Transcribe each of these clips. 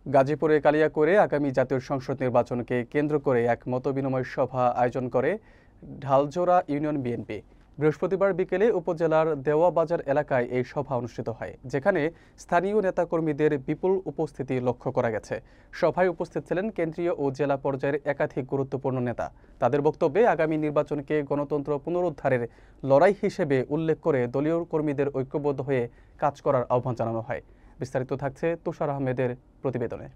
গাজীপুরে কালিয়াকৈরে আগামী জাতীয় সংসদ নির্বাচনকে কেন্দ্র করে এক মতবিনিময় সভা আয়োজন করে ঢালজোড়া ইউনিয়ন বিএনপি। বৃহস্পতিবার বিকেলে উপজেলার দেওয়াবাজার এলাকায় এই সভা অনুষ্ঠিত হয়, যেখানে স্থানীয় নেতাকর্মীদের বিপুল উপস্থিতি লক্ষ্য করা গেছে। সভায় উপস্থিত ছিলেন কেন্দ্রীয় ও জেলা পর্যায়ের একাধিক গুরুত্বপূর্ণ নেতা। তাদের বক্তব্যে আগামী নির্বাচনকে গণতন্ত্র পুনরুদ্ধারের লড়াই হিসেবে উল্লেখ করে দলীয় কর্মীদের ঐক্যবদ্ধ হয়ে কাজ করার আহ্বান জানানো হয়। বিস্তারিত থাকছে তুষার আহমেদের প্রতিবেদনে।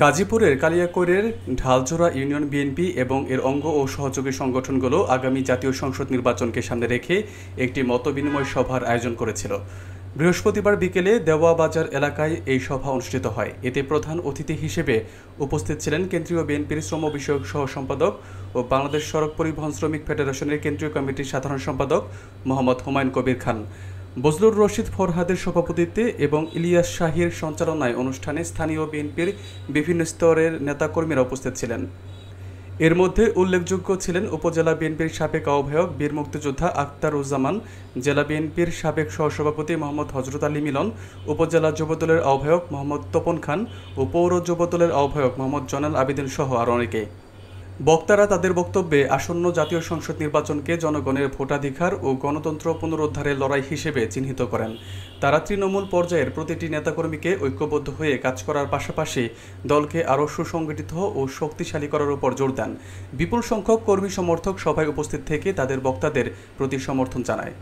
গাজীপুরের কালিয়াকৈরের ঢালজোড়া ইউনিয়ন বিএনপি এবং এর অঙ্গ ও সহযোগী সংগঠনগুলো আগামী জাতীয় সংসদ নির্বাচনকে সামনে রেখে একটি মতবিনিময় সভার আয়োজন করেছিল। বৃহস্পতিবার বিকেলে দেওয়াবাজার এলাকায় এই সভা অনুষ্ঠিত হয়। এতে প্রধান অতিথি হিসেবে উপস্থিত ছিলেন কেন্দ্রীয় বিএনপির শ্রম বিষয়ক সহ সম্পাদক ও বাংলাদেশ সড়ক পরিবহন শ্রমিক ফেডারেশনের কেন্দ্রীয় কমিটির সাধারণ সম্পাদক মোহাম্মদ হুমায়ুন কবির খান। বজলুর রশিদ ফরহাদের সভাপতিত্বে এবং ইলিয়াস শাহীর সঞ্চালনায় অনুষ্ঠানে স্থানীয় বিএনপির বিভিন্ন স্তরের নেতাকর্মীরা উপস্থিত ছিলেন। এর মধ্যে উল্লেখযোগ্য ছিলেন উপজেলা বিএনপির সাবেক আহ্বায়ক বীর মুক্তিযোদ্ধা আখতারুজ্জামান, জেলা বিএনপির সাবেক সহসভাপতি মোহাম্মদ হযরত আলী মিলন, উপজেলা যুবদলের আহ্বায়ক মোহাম্মদ তপন খান ও পৌর যুবদলের আহ্বায়ক মোহাম্মদ জয়নাল আবেদিন সহ আরও অনেকে। বক্তারা তাদের বক্তব্যে আসন্ন জাতীয় সংসদ নির্বাচনকে জনগণের ভোটাধিকার ও গণতন্ত্র পুনরুদ্ধারের লড়াই হিসেবে চিহ্নিত করেন। তারা তৃণমূল পর্যায়ের প্রতিটি নেতাকর্মীকে ঐক্যবদ্ধ হয়ে কাজ করার পাশাপাশি দলকে আরও সুসংগঠিত ও শক্তিশালী করার উপর জোর দেন। বিপুল সংখ্যক কর্মী সমর্থক সভায় উপস্থিত থেকে তাদের বক্তাদের প্রতি সমর্থন জানায়।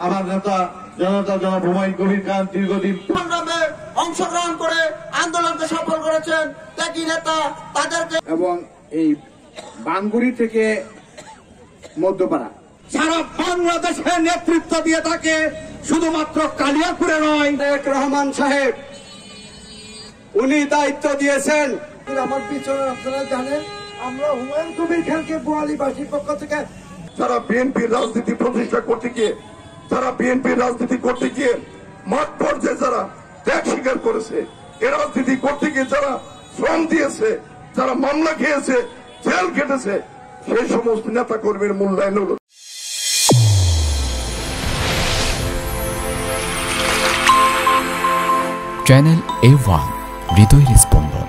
আমার নেতা জনতা জনাব হুমায়ুন কবির খান দীর্ঘদিন সংগ্রামে অংশগ্রহণ করে আন্দোলনকে সফল করেছেন ত্যাগী নেতা তাদেরকে, এবং এই বাঙ্গুরি থেকে মধ্যপাড়া সারা বাংলাদেশে নেতৃত্ব দিয়ে থাকে। শুধুমাত্র কালিয়াকৈরে নয়, রহমান সাহেব উনি দায়িত্ব দিয়েছেন। আমার পিছনে আপনারা জানেন, আমরা হুমায়ুন কবির খানকে বোয়ালিবাসীর পক্ষ থেকে যারা বিএনপির রাজনীতি প্রতিষ্ঠা করতে গিয়ে, যারা বিএনপির রাজনীতি করতে গিয়ে মাঠ পর্যায়ে যারা ত্যাগ স্বীকার করেছে, এ রাজনীতি করতে গিয়ে যারা শ্রম দিয়েছে, যারা মামলা খেয়েছে, জেল কেটেছে, সেই সমস্ত নেতা কর্মীর মূল্যায়ন হল। চ্যানেল A1 হৃদয়ের স্পন্দন।